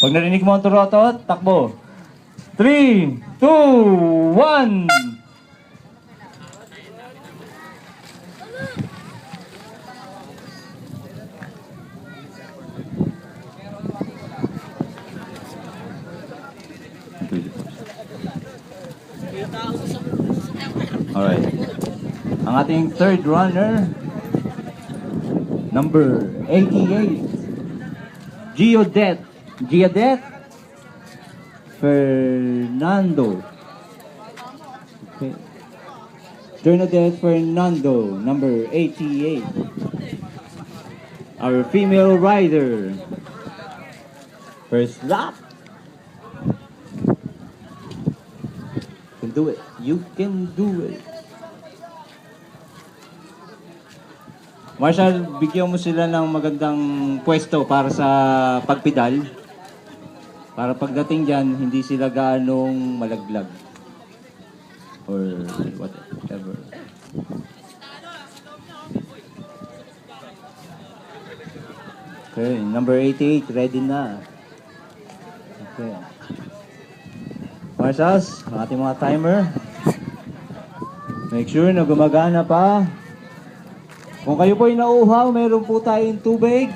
Pag narinig mo ang turotot, takbo. 3, 2, 1. Alright. Ang ating third runner, number 88, Giodet Fernando. Okay. Giodet Fernando, number 88. Our female rider. First lap. You can do it. You can do it. Marshall, bigyan mo sila ng magandang pwesto para sa pagpidal. Para pagdating dyan, hindi sila gaanong malaglag. Or whatever. Okay, number 88, ready na. Okay. Marshals, ang ating mga timer. Make sure na gumagana pa. Kung kayo po ay nauuhaw, meron po tayong tubig.